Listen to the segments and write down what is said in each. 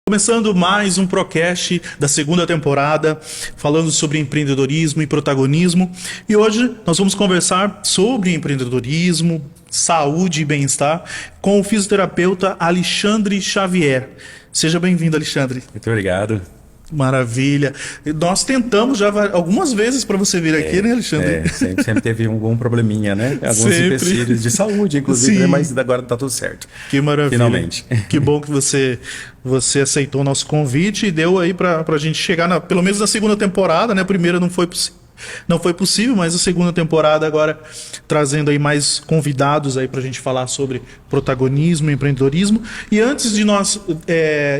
Começando mais um Procast da segunda temporada, falando sobre empreendedorismo e protagonismo. E hoje nós vamos conversar sobre empreendedorismo, saúde e bem-estar com o fisioterapeuta Alexandre Xavier. Seja bem-vindo, Alexandre. Muito obrigado. Maravilha. Nós tentamos já algumas vezes para você vir aqui, né, Alexandre? Sempre teve algum probleminha, né? Alguns empecilhos de saúde, inclusive, né? Mas agora tá tudo certo. Que maravilha. Finalmente. Que bom que você aceitou o nosso convite e deu aí pra gente chegar, pelo menos na segunda temporada, né? A primeira não foi possível, mas a segunda temporada agora trazendo aí mais convidados aí pra gente falar sobre protagonismo e empreendedorismo. E antes de nós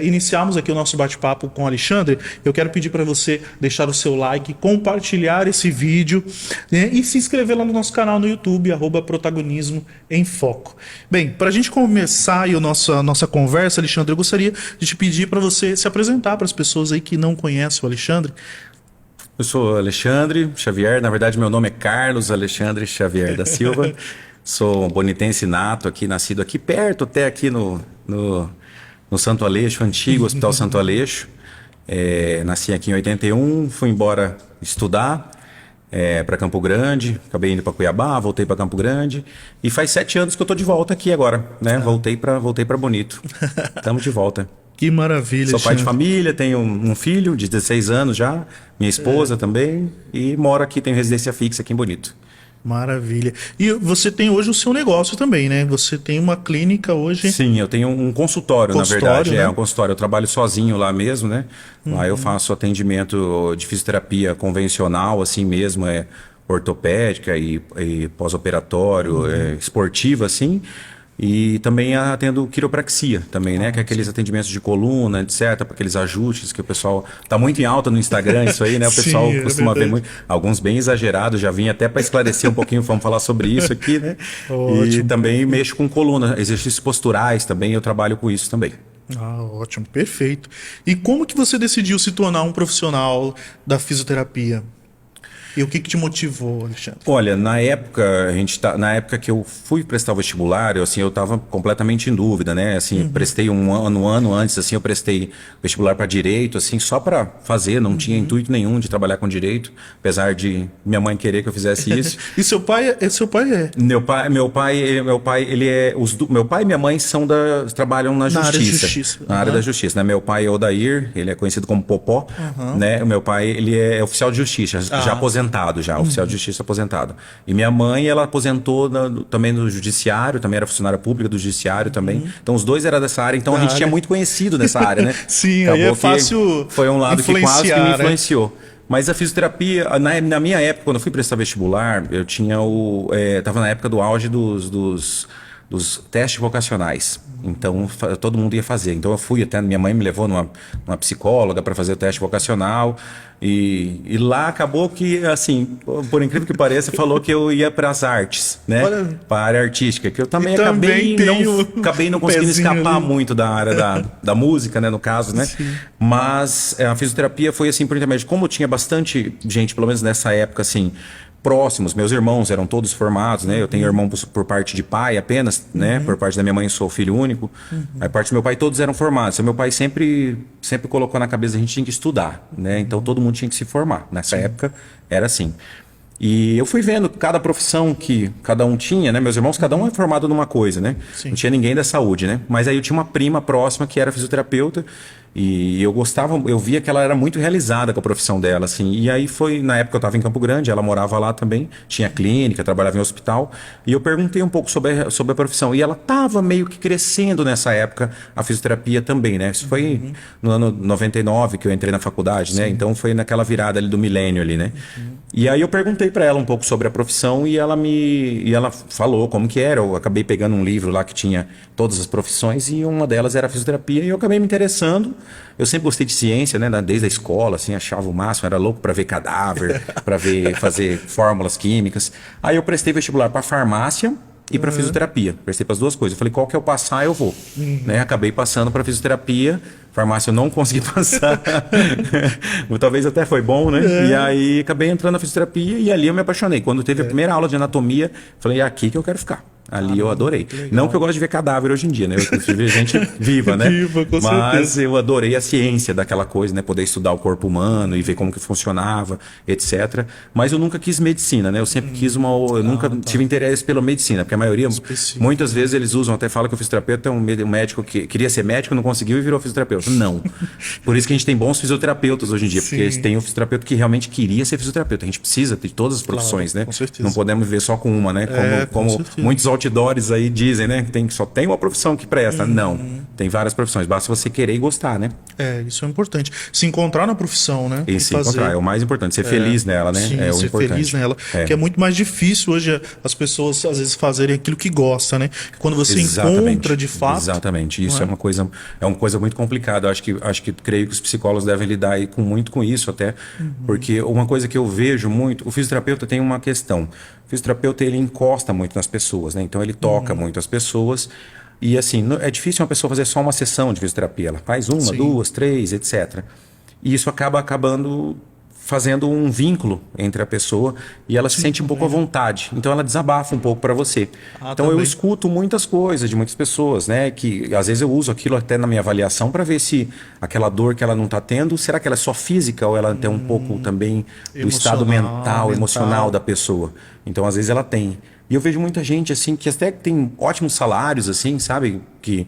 iniciarmos aqui o nosso bate-papo com o Alexandre, eu quero pedir para você deixar o seu like, compartilhar esse vídeo, né, e se inscrever lá no nosso canal no YouTube, @Protagonismo em Foco. Bem, para a gente começar aí a nossa conversa, Alexandre, eu gostaria de te pedir para você se apresentar para as pessoas aí que não conhecem o Alexandre. Eu sou Alexandre Xavier, na verdade meu nome é Carlos Alexandre Xavier da Silva. Sou bonitense nato aqui, nascido aqui perto, até aqui no Santo Aleixo, antigo Hospital Santo Aleixo. Nasci aqui em 81, fui embora estudar para Campo Grande, acabei indo para Cuiabá, voltei para Campo Grande e faz 7 anos que eu estou de volta aqui agora, né? Voltei para Bonito, estamos de volta. Que maravilha. Sou pai de família, tenho um filho de 16 anos já, minha esposa também, e moro aqui, tenho residência fixa aqui em Bonito. Maravilha. E você tem hoje o seu negócio também, né? Você tem uma clínica hoje. Sim, eu tenho um consultório, na verdade. Né? Um consultório. Eu trabalho sozinho lá mesmo, né? Lá eu faço atendimento de fisioterapia convencional, assim mesmo, ortopédica e pós-operatório, esportiva, assim. E também atendo quiropraxia também, né? Que é aqueles atendimentos de coluna, etc. Para aqueles ajustes que o pessoal... Tá muito em alta no Instagram isso aí, né? O pessoal costuma ver muito. Alguns bem exagerados, já vim até para esclarecer um pouquinho, vamos falar sobre isso aqui, né? Ótimo. E também mexo com coluna, exercícios posturais também, eu trabalho com isso também. Ah, ótimo, perfeito. E como que você decidiu se tornar um profissional da fisioterapia? E o que te motivou, Alexandre? Olha, na época que eu fui prestar o vestibular, eu estava completamente em dúvida, né? Assim, prestei um ano antes, assim, eu prestei vestibular para direito, assim, só para fazer, não tinha intuito nenhum de trabalhar com direito, apesar de minha mãe querer que eu fizesse isso. E seu pai é? Meu pai, ele é meu pai e minha mãe trabalham na justiça. Na área da justiça, né? Meu pai é Odair, ele é conhecido como Popó, né? O meu pai, ele é oficial de justiça, já aposentado. Oficial de justiça aposentado. E minha mãe, ela aposentou também no judiciário, também era funcionária pública do judiciário também. Então os dois eram dessa área, então a gente tinha muito conhecido nessa área, né? Sim, aí é fácil. Foi um lado que quase que me influenciou. Né? Mas a fisioterapia, na minha época, quando eu fui prestar vestibular, eu tinha tava na época do auge dos testes vocacionais. Então todo mundo ia fazer. Então eu fui até, minha mãe me levou numa psicóloga para fazer o teste vocacional e lá acabou que, assim, por incrível que pareça, falou que eu ia para as artes, né? Para a área artística, que eu também acabei não conseguindo escapar ali muito da área da música, né, no caso, né? Sim. Mas a fisioterapia foi assim por intermédio, como tinha bastante gente, pelo menos nessa época, assim, próximos, meus irmãos eram todos formados, né? Eu tenho irmão por parte de pai apenas, né? Por parte da minha mãe sou filho único. A parte do meu pai todos eram formados. Meu pai sempre colocou na cabeça a gente tinha que estudar, né? Então todo mundo tinha que se formar. Nessa época era assim. E eu fui vendo cada profissão que cada um tinha, né? Meus irmãos, cada um é formado numa coisa, né? Sim. Não tinha ninguém da saúde, né? Mas aí eu tinha uma prima próxima que era fisioterapeuta e eu via que ela era muito realizada com a profissão dela, assim. E aí na época eu estava em Campo Grande, ela morava lá também, tinha clínica, trabalhava em hospital, e eu perguntei um pouco sobre a profissão. E ela estava meio que crescendo nessa época, a fisioterapia também, né? Isso foi no ano 99 que eu entrei na faculdade, né? Então foi naquela virada ali do milênio ali, né? E aí eu perguntei para ela um pouco sobre a profissão e ela falou como que era. Eu acabei pegando um livro lá que tinha todas as profissões e uma delas era a fisioterapia e eu acabei me interessando. Eu sempre gostei de ciência, né? Desde a escola, assim, achava o máximo, era louco para ver cadáver, para fazer fórmulas químicas. Aí eu prestei vestibular para farmácia e para fisioterapia. Prestei para as duas coisas. Eu falei, qual que eu passar, eu vou. Né? Acabei passando para fisioterapia. Farmácia eu não consegui passar. Talvez até foi bom, né? E aí acabei entrando na fisioterapia e ali eu me apaixonei. Quando teve a primeira aula de anatomia, falei, é aqui que eu quero ficar. Ali eu adorei. Não que eu gosto de ver cadáver hoje em dia, né? Eu gosto de ver gente viva, né? Viva, com Mas certeza. eu adorei a ciência daquela coisa, né? Poder estudar o corpo humano e ver como que funcionava, etc. Mas eu nunca quis medicina, né? Eu sempre quis eu nunca tive interesse pela medicina, porque a maioria, Específico. muitas vezes eles usam, até fala que o fisioterapeuta é um médico que queria ser médico, não conseguiu e virou fisioterapeuta. Não. Por isso que a gente tem bons fisioterapeutas hoje em dia, porque Sim. tem o fisioterapeuta que realmente queria ser fisioterapeuta. A gente precisa de todas as profissões, Claro, né? com certeza. Não podemos viver só com uma, né? Com Como certeza. muitos outdoors aí dizem, né? Que só tem uma profissão que presta. Não. Tem várias profissões. Basta você querer e gostar, né? Isso é importante. Se encontrar na profissão, né? E se encontrar. É o mais importante. Ser feliz nela, né? Sim, É o ser importante. feliz nela. Que é muito mais difícil hoje as pessoas, às vezes, fazerem aquilo que gosta, né? Quando você encontra de fato. Exatamente. Isso é uma coisa muito complicada. Eu acho que creio que os psicólogos devem lidar aí muito com isso até. Porque uma coisa que eu vejo muito, o fisioterapeuta tem uma questão. O fisioterapeuta, ele encosta muito nas pessoas, né? Então ele toca muito as pessoas. E assim, é difícil uma pessoa fazer só uma sessão de fisioterapia. Ela faz uma, duas, três, etc. E isso acabando fazendo um vínculo entre a pessoa e ela se sente um pouco à vontade. Então ela desabafa um pouco para você. Então eu também. escuto muitas coisas de muitas pessoas, né? Que às vezes eu uso aquilo até na minha avaliação para ver se aquela dor que ela não está tendo, será que ela é só física ou ela tem um pouco também do estado mental, emocional da pessoa. Então às vezes ela tem. E eu vejo muita gente assim que até tem ótimos salários, assim, sabe? Que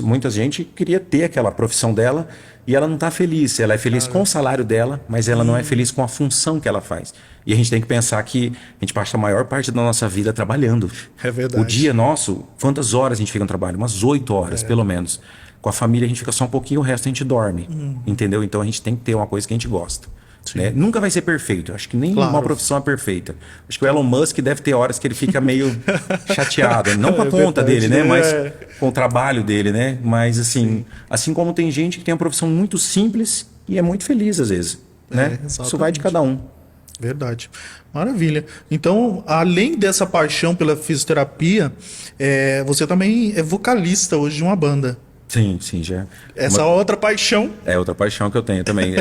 muita gente queria ter aquela profissão dela e ela não está feliz. Ela é feliz com o salário dela, mas ela não é feliz com a função que ela faz. E a gente tem que pensar que a gente passa a maior parte da nossa vida trabalhando. É verdade. O dia nosso, quantas horas a gente fica no trabalho? Umas 8 horas, pelo menos. Com a família a gente fica só um pouquinho, o resto a gente dorme. Entendeu? Então a gente tem que ter uma coisa que a gente gosta. Né? Nunca vai ser perfeito. Acho que nenhuma profissão é perfeita. Acho que o Elon Musk deve ter horas que ele fica meio chateado. Não com a conta verdade, dele, né? né? Mas com o trabalho dele, né? Mas assim como tem gente que tem uma profissão muito simples e é muito feliz às vezes. Né? Isso vai de cada um. Verdade. Maravilha. Então, além dessa paixão pela fisioterapia, você também é vocalista hoje de uma banda. Sim, já. Essa outra paixão. É outra paixão que eu tenho também.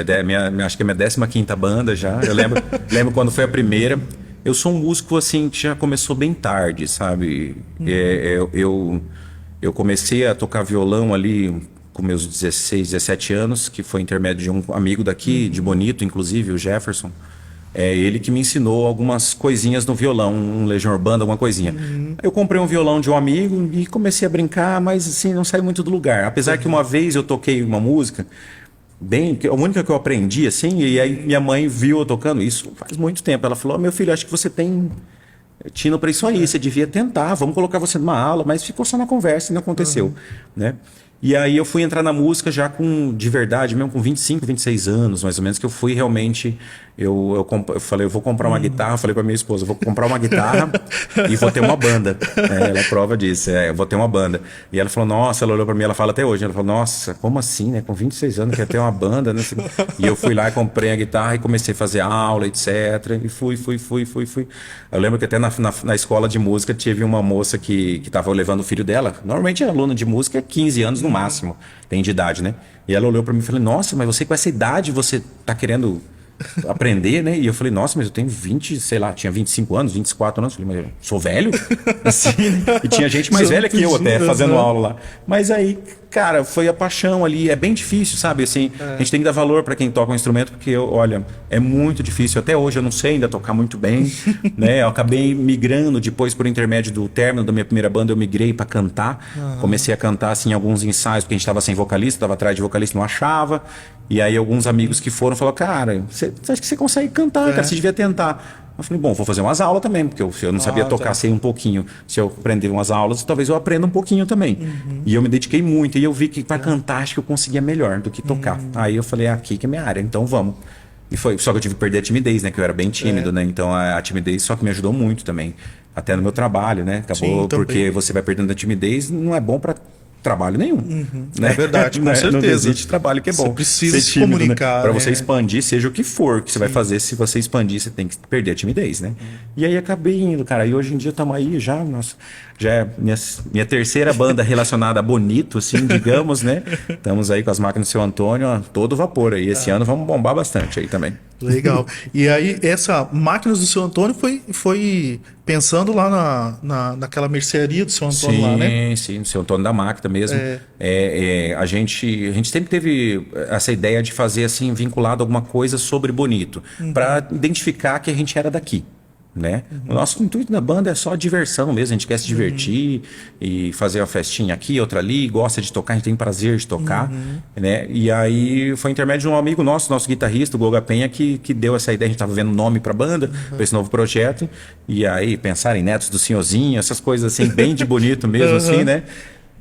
Acho que é minha 15ª banda já. Eu lembro quando foi a primeira. Eu sou um músico assim que já começou bem tarde, sabe? Eu comecei a tocar violão ali com meus 16, 17 anos, que foi intermédio de um amigo daqui, de Bonito, inclusive, o Jefferson. É ele que me ensinou algumas coisinhas no violão, um Legião Urbana, alguma coisinha. Eu comprei um violão de um amigo e comecei a brincar, mas assim, não saiu muito do lugar. Apesar que uma vez eu toquei uma música, a única que eu aprendi, assim, e aí minha mãe viu eu tocando isso faz muito tempo. Ela falou: meu filho, acho que você tem tino para isso aí, você devia tentar, vamos colocar você numa aula, mas ficou só na conversa e não aconteceu, né? E aí eu fui entrar na música já de verdade, mesmo com 25, 26 anos, mais ou menos, que eu fui realmente... Eu falei, eu vou comprar uma guitarra, falei pra minha esposa, eu vou comprar uma guitarra e vou ter uma banda. Ela é prova disso, eu vou ter uma banda. E ela falou, nossa, ela olhou pra mim, ela fala até hoje, ela falou, nossa, como assim, né? Com 26 anos quer ter uma banda, né? E eu fui lá e comprei a guitarra e comecei a fazer aula, etc. E fui. Eu lembro que até na escola de música tive uma moça que tava levando o filho dela. Normalmente a aluna de música é 15 anos no máximo, tem de idade, né? E ela olhou pra mim e falou, nossa, mas você com essa idade, você tá querendo aprender, né? E eu falei, nossa, mas eu tenho 20, sei lá, tinha 25 anos, 24 anos. Eu falei, mas eu sou velho? Assim, e tinha gente mais velha que eu até fazendo aula lá. Mas aí, cara, foi a paixão ali. É bem difícil, sabe? Assim, a gente tem que dar valor para quem toca um instrumento, porque, olha, é muito difícil. Até hoje eu não sei ainda tocar muito bem, né? Eu acabei migrando depois, por intermédio do término da minha primeira banda, eu migrei para cantar. Comecei a cantar, assim, em alguns ensaios, porque a gente estava sem vocalista, estava atrás de vocalista, não achava. E aí alguns amigos que foram falaram, cara, você acha que você consegue cantar, cara, você devia tentar. Eu falei, bom, vou fazer umas aulas também, porque eu não sabia tocar, sei um pouquinho. Se eu aprender umas aulas, talvez eu aprenda um pouquinho também. E eu me dediquei muito, e eu vi que para cantar acho que eu conseguia melhor do que tocar. Aí eu falei, aqui que é minha área, então vamos. E foi, só que eu tive que perder a timidez, né, que eu era bem tímido, né, então a timidez só que me ajudou muito também. Até no meu trabalho, né, acabou. Sim, porque você vai perdendo a timidez, não é bom para trabalho nenhum. Né? É verdade, com certeza. Não existe trabalho que é bom. Você precisa ser tímido, se comunicar. Né? Para você expandir, seja o que for que você vai fazer, se você expandir, você tem que perder a timidez, né? E aí acabei indo, cara. E hoje em dia estamos aí já, Já é minha terceira banda relacionada a Bonito, assim, digamos, né? Estamos aí com as máquinas do Seu Antônio, ó, todo vapor aí. Esse ano vamos bombar bastante aí também. Legal. E aí, essa Máquinas do Seu Antônio foi pensando lá naquela mercearia do Seu Antônio lá, né? Sim, no Seu Antônio da Máquina mesmo. A gente sempre teve essa ideia de fazer assim, vinculado a alguma coisa sobre Bonito, para identificar que a gente era daqui. Né? O nosso intuito da banda é só diversão mesmo, a gente quer se divertir e fazer uma festinha aqui, outra ali, gosta de tocar, a gente tem prazer de tocar, né? E aí foi intermédio de um amigo nosso guitarrista, o Goga Penha, que deu essa ideia, a gente estava vendo nome para banda, para esse novo projeto, e aí pensar em Netos do Senhorzinho, essas coisas assim, bem de bonito mesmo, assim, né?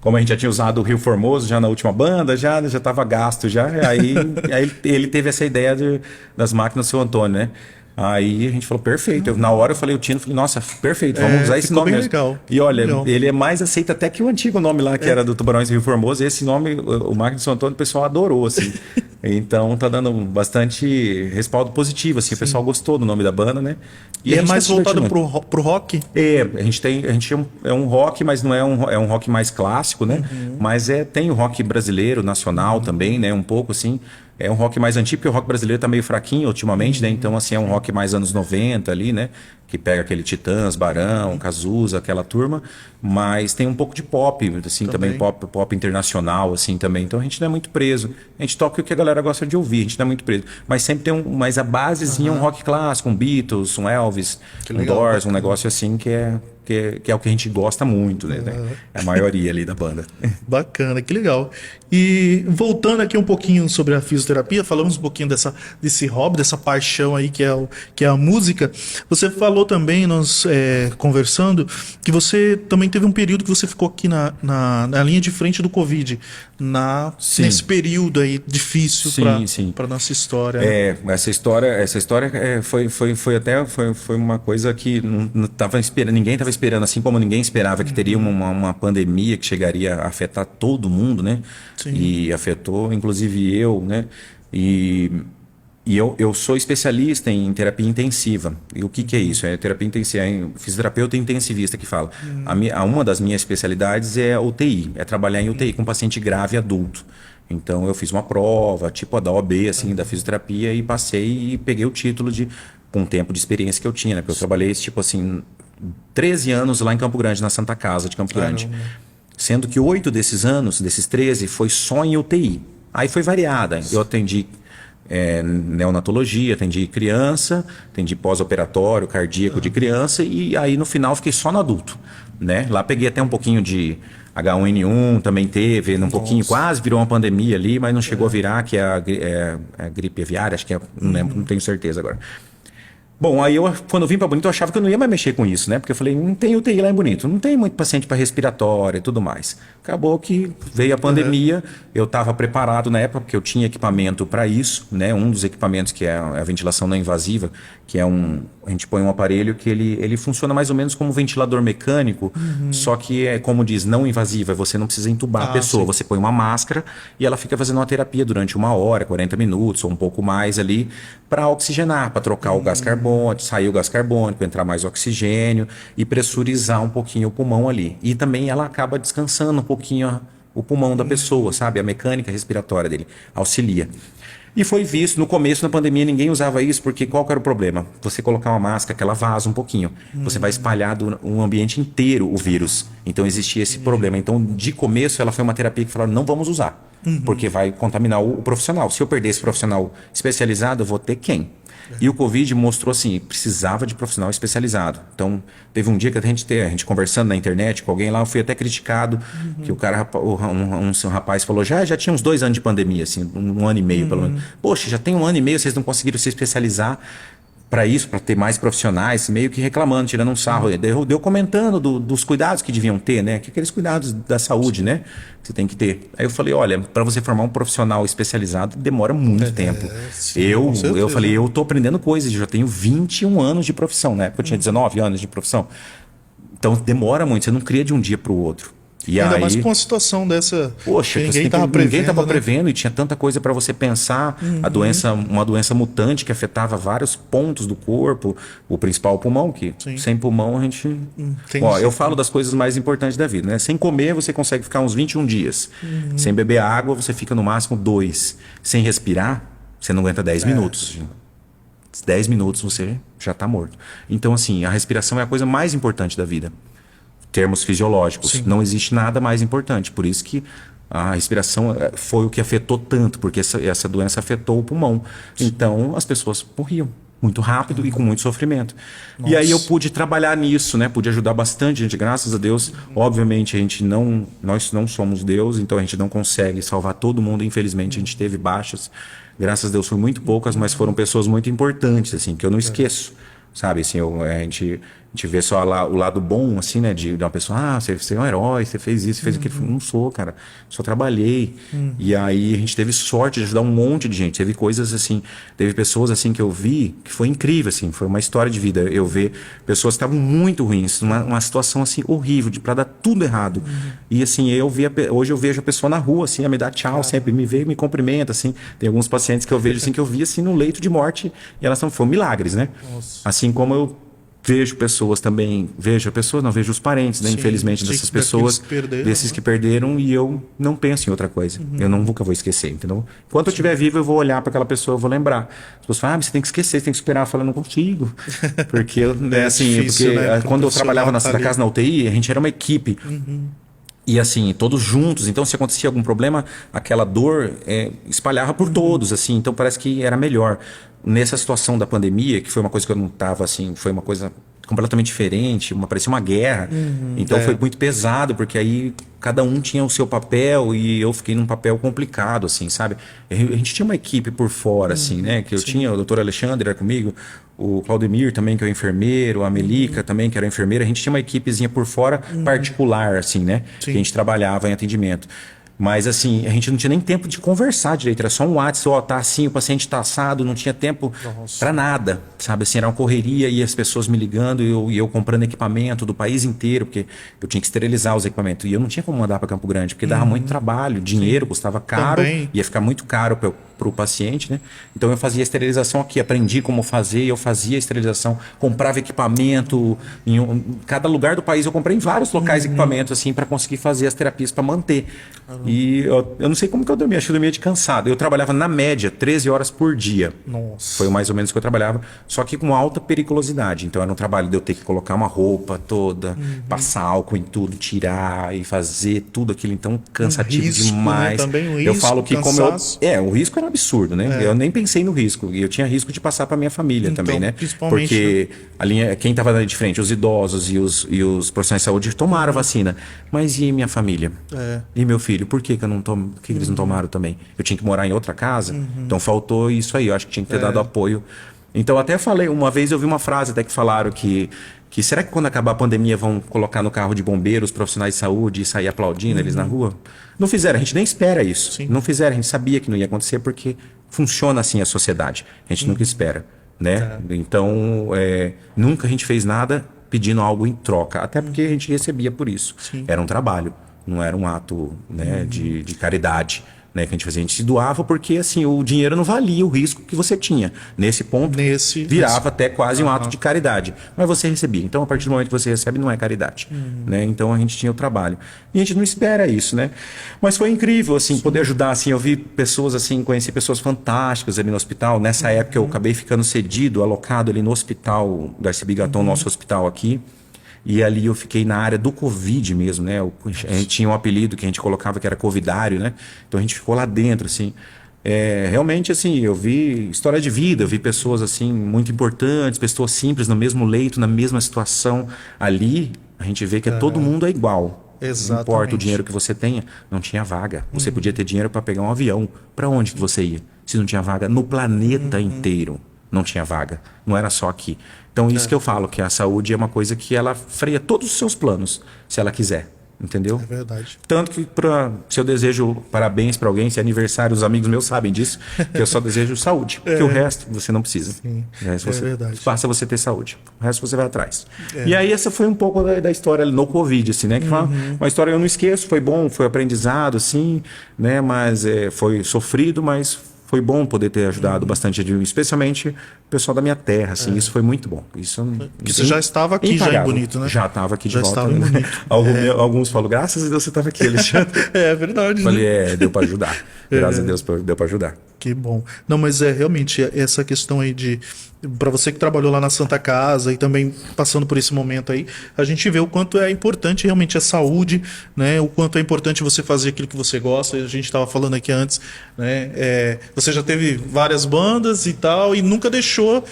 Como a gente já tinha usado o Rio Formoso já na última banda, já estava gasto já, aí ele teve essa ideia das máquinas do Seu Antônio, né? Aí a gente falou, perfeito. Na hora eu falei, o Tino, falei, nossa, perfeito, vamos usar esse nome mesmo. Legal. E olha, Legal. ele é mais aceito até que o antigo nome lá, que era do Tubarões Rio Formoso. Esse nome, o Máquina de São Antônio, o pessoal adorou, assim. Então tá dando bastante respaldo positivo, assim. O pessoal gostou do nome da banda, né? E a é gente mais tá se voltado divertindo. pro rock? A gente é um rock, mas não é um rock mais clássico, né? Mas tem o rock brasileiro, nacional também, né? Um pouco assim. É um rock mais antigo, porque o rock brasileiro tá meio fraquinho ultimamente, né? Então, assim, é um rock mais anos 90 ali, né? Que pega aquele Titãs, Barão, Cazuza, aquela turma. Mas tem um pouco de pop, assim, também pop internacional, assim, também. Então, a gente não é muito preso. A gente toca o que a galera gosta de ouvir, a gente não é muito preso. Mas sempre tem mas a basezinha é um rock clássico, um Beatles, um Elvis, um Doors, um negócio assim que é o que a gente gosta muito, né? É a maioria ali da banda. Bacana, que legal. E voltando aqui um pouquinho sobre a fisioterapia, falamos um pouquinho desse hobby, dessa paixão aí que é a música. Você falou também, nós conversando, que você também teve um período que você ficou aqui na linha de frente do Covid, nesse período aí difícil para nossa história. Essa história foi uma coisa que não tava esperando, ninguém estava esperando, assim como ninguém esperava que teria uma pandemia que chegaria a afetar todo mundo, né? Sim. E afetou, inclusive eu, né? E eu sou especialista em terapia intensiva. E o que é isso? É terapia intensiva, é fisioterapeuta intensivista que fala. Uma das minhas especialidades é UTI, é trabalhar em UTI com paciente grave adulto. Então eu fiz uma prova, tipo a da OAB, assim, da fisioterapia, e passei e peguei o título com o tempo de experiência que eu tinha, né? Porque eu trabalhei, tipo assim, 13 anos lá em Campo Grande, na Santa Casa de Campo Grande. Sendo que 8 desses anos, desses 13, foi só em UTI. Aí foi variada. Eu atendi neonatologia, atendi criança, atendi pós-operatório, cardíaco de criança, e aí no final fiquei só no adulto, né? Lá peguei até um pouquinho de H1N1, também teve, um pouquinho, quase virou uma pandemia ali, mas não chegou a virar, que é a gripe aviária, acho que não lembro, não tenho certeza agora. Bom, aí quando eu vim para Bonito, eu achava que eu não ia mais mexer com isso, né? Porque eu falei, não tem UTI lá em Bonito, não tem muito paciente para respiratório e tudo mais. Acabou que veio a pandemia, eu estava preparado na época, porque eu tinha equipamento para isso, né? Um dos equipamentos que é a ventilação não invasiva, que é a gente põe um aparelho que ele funciona mais ou menos como um ventilador mecânico, só que como diz, não invasiva, você não precisa entubar a pessoa, você põe uma máscara e ela fica fazendo uma terapia durante 1 hora, 40 minutos ou um pouco mais ali, para oxigenar, para trocar o gás carbônico, sair o gás carbônico, entrar mais oxigênio e pressurizar um pouquinho o pulmão ali. E também ela acaba descansando um pouquinho o pulmão da pessoa, sabe? A mecânica respiratória dele auxilia. E foi visto, no começo, na pandemia, ninguém usava isso, porque qual que era o problema? Você colocar uma máscara que ela vaza um pouquinho. Você vai espalhar um ambiente inteiro o vírus. Então existia esse problema. Então, de começo, ela foi uma terapia que falaram, não vamos usar, porque vai contaminar o profissional. Se eu perder esse profissional especializado, eu vou ter quem? E o Covid mostrou assim, precisava de profissional especializado. Então, teve um dia que a gente conversando na internet com alguém lá, eu fui até criticado, que o cara, um rapaz falou, já tinha uns 2 anos de pandemia, assim, 1 ano e meio pelo menos. Poxa, já tem 1 ano e meio, vocês não conseguiram se especializar para isso, para ter mais profissionais, meio que reclamando, tirando um sarro. Deu comentando dos cuidados que deviam ter, né? Que aqueles cuidados da saúde, né? Que você tem que ter. Aí eu falei, olha, para você formar um profissional especializado, demora muito tempo. Sim, eu falei, eu tô aprendendo coisas, eu já tenho 21 anos de profissão, né? Porque eu tinha 19 anos de profissão. Então demora muito, você não cria de um dia para o outro. E Ainda aí, mais com uma situação dessa poxa, que que ninguém estava prevendo. ninguém estava Né? prevendo e tinha tanta coisa para você pensar. A doença, uma doença mutante que afetava vários pontos do corpo, o principal o pulmão, que Sim. sem pulmão a gente. Tem Ó, isso. eu falo das coisas mais importantes da vida, né? Sem comer você consegue ficar uns 21 dias. Sem beber água você fica no máximo 2. Sem respirar, você não aguenta 10 minutos. 10 minutos você já está morto. Então, assim, a respiração é a coisa mais importante da vida. Termos fisiológicos. Sim. Não existe nada mais importante. Por isso que a respiração foi o que afetou tanto, porque essa doença afetou o pulmão. Então, as pessoas morriam muito rápido e com muito sofrimento. E aí eu pude trabalhar nisso, né? Pude ajudar bastante, gente, graças a Deus. Obviamente, nós não somos Deus, então a gente não consegue salvar todo mundo. Infelizmente, a gente teve baixas. Graças a Deus, foram muito poucas, mas foram pessoas muito importantes, assim, que eu não esqueço. Sabe, assim, a gente vê só lá o lado bom, assim, né, de uma pessoa, você é um herói, você fez isso, você fez aquilo. Não sou, cara, só trabalhei. E aí a gente teve sorte de ajudar um monte de gente. Teve coisas assim, teve pessoas assim que eu vi, que foi incrível, assim, foi uma história de vida. Eu ver pessoas que estavam muito ruins, uma situação assim horrível, pra dar tudo errado. E assim, hoje eu vejo a pessoa na rua, assim, a me dar tchau, sempre me vê, me cumprimenta, assim. Tem alguns pacientes que eu vejo assim, que eu vi assim no leito de morte, e elas foram milagres, né? Nossa. Assim como eu vejo pessoas também, vejo os parentes, né? Sim, infelizmente, sim, dessas pessoas, daqueles que perderam, desses né? que perderam, e eu não penso em outra coisa. Eu nunca vou esquecer, entendeu? Enquanto eu estiver vivo, eu vou olhar para aquela pessoa, eu vou lembrar. As pessoas falam, você tem que esquecer, você tem que superar. Eu falo, eu não consigo. Porque, difícil, porque né? quando eu trabalhava Profissional na casa na UTI, a gente era uma equipe. E assim, todos juntos. Então, se acontecia algum problema, aquela dor espalhava por todos, assim. Então, parece que era melhor. Nessa situação da pandemia, que foi uma coisa que eu não estava, assim, foi uma coisa completamente diferente, parecia uma guerra. Então, foi muito pesado, porque aí cada um tinha o seu papel e eu fiquei num papel complicado, assim, sabe? A gente tinha uma equipe por fora, assim, né? Que eu tinha, o doutor Alexandre era comigo, o Claudemir também, que é o enfermeiro, a Melica também, que era enfermeira. A gente tinha uma equipezinha por fora particular, assim, né? Que a gente trabalhava em atendimento. Mas assim, a gente não tinha nem tempo de conversar direito. Era só um WhatsApp, tá assim, o paciente tá assado, não tinha tempo para nada, sabe? Assim, era uma correria e as pessoas me ligando e eu comprando equipamento do país inteiro, porque eu tinha que esterilizar os equipamentos. E eu não tinha como mandar para Campo Grande, porque dava muito trabalho, dinheiro, custava caro, Também. ia ficar muito caro para o paciente, né? Então eu fazia a esterilização aqui, aprendi como fazer, eu fazia a esterilização, comprava equipamento, cada lugar do país eu comprei em vários locais equipamentos assim para conseguir fazer as terapias para manter. E eu não sei como que eu dormia, acho que eu dormia de cansado. Eu trabalhava na média 13 horas por dia. Nossa. Foi mais ou menos o que eu trabalhava, só que com alta periculosidade. Então era um trabalho de eu ter que colocar uma roupa toda, passar álcool em tudo, tirar e fazer tudo aquilo. Então cansativo risco, demais. né? Também o Eu risco, falo que cansaço. o risco era absurdo, né? Eu nem pensei no risco. E eu tinha risco de passar para minha família Então, também, né? principalmente, Porque a linha, quem estava ali de frente, os idosos e os profissionais de saúde tomaram vacina. Mas e minha família? E meu filho? Por que eu não tomo? Por que eles não tomaram também? Eu tinha que morar em outra casa? Então faltou isso aí. Eu acho que tinha que ter dado apoio. Então até falei, uma vez eu vi uma frase até que falaram que será que quando acabar a pandemia vão colocar no carro de bombeiros, profissionais de saúde e sair aplaudindo eles na rua? Não fizeram, a gente nem espera isso. Sim. Não fizeram, a gente sabia que não ia acontecer porque funciona assim a sociedade. A gente nunca espera, né? Então, nunca a gente fez nada pedindo algo em troca, até porque a gente recebia por isso. Sim. Era um trabalho, não era um ato, né, de caridade. Né, que a gente se doava porque assim o dinheiro não valia o risco que você tinha. Nesse ponto, virava até quase um ato de caridade. Mas você recebia. Então, a partir do momento que você recebe, não é caridade. Né? Então, a gente tinha o trabalho. E a gente não espera isso, né? Mas foi incrível, assim, poder ajudar. Assim, eu vi pessoas, assim, conheci pessoas fantásticas ali no hospital. Nessa época, eu acabei ficando cedido, alocado ali no hospital, Darcy Bigaton, nosso hospital aqui. E ali eu fiquei na área do Covid mesmo, né? A gente tinha um apelido que a gente colocava que era covidário, né? Então a gente ficou lá dentro, assim. Realmente, assim, eu vi história de vida, eu vi pessoas, assim, muito importantes, pessoas simples no mesmo leito, na mesma situação. Ali, a gente vê que todo mundo é igual. Exatamente. Não importa o dinheiro que você tenha, não tinha vaga. Você podia ter dinheiro para pegar um avião. Para onde que você ia? Se não tinha vaga no planeta inteiro. Não tinha vaga, não era só aqui. Então isso que eu falo, que a saúde é uma coisa que ela freia todos os seus planos, se ela quiser. entendeu? É verdade. Tanto que se eu desejo parabéns para alguém, se é aniversário, os amigos meus sabem disso, que eu só desejo saúde. Porque o resto você não precisa. Sim, O resto é você, verdade. basta você ter saúde. O resto você vai atrás. E aí essa foi um pouco da história no Covid, assim, né? Que foi uma história que eu não esqueço, foi bom, foi aprendizado, assim, né? Mas foi sofrido, mas foi bom poder ter ajudado bastante, especialmente o pessoal da minha terra, assim, isso foi muito bom. Isso Porque você já estava aqui já em Bonito, né? Já estava aqui de Já volta. estava em Bonito. Alguns falam, graças a Deus você estava aqui, Alexandre. É verdade. Falei, né? deu para ajudar. Graças a Deus deu para ajudar. Que bom. Não, mas realmente essa questão aí para você que trabalhou lá na Santa Casa e também passando por esse momento aí, a gente vê o quanto é importante realmente a saúde, né? O quanto é importante você fazer aquilo que você gosta. A gente estava falando aqui antes, né? Você já teve várias bandas e tal e nunca deixou,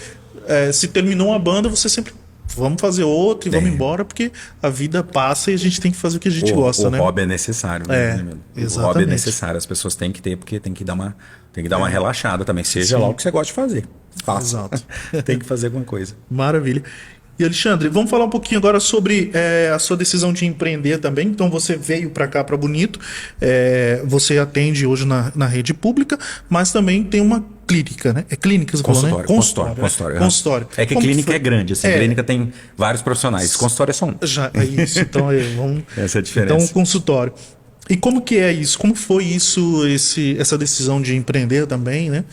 se terminou uma banda, você sempre vamos fazer outra e vamos embora, porque a vida passa e a gente tem que fazer o que a gente gosta, né? O hobby é necessário, né? O Exatamente. hobby é necessário, as pessoas têm que ter, porque tem que dar uma relaxada também, seja lá o que você gosta de fazer. Faça. Exato. Tem que fazer alguma coisa. Maravilha. E Alexandre, vamos falar um pouquinho agora sobre a sua decisão de empreender também. Então você veio para cá, para Bonito, você atende hoje na rede pública, mas também tem uma clínica, né? É clínica, você falou, né? Consultório. É que clínica é grande, assim, clínica tem vários profissionais, consultório é só um. Já, é isso, então vamos... Essa é a diferença. Então, consultório. E como que é isso? Como foi isso, essa decisão de empreender também, né?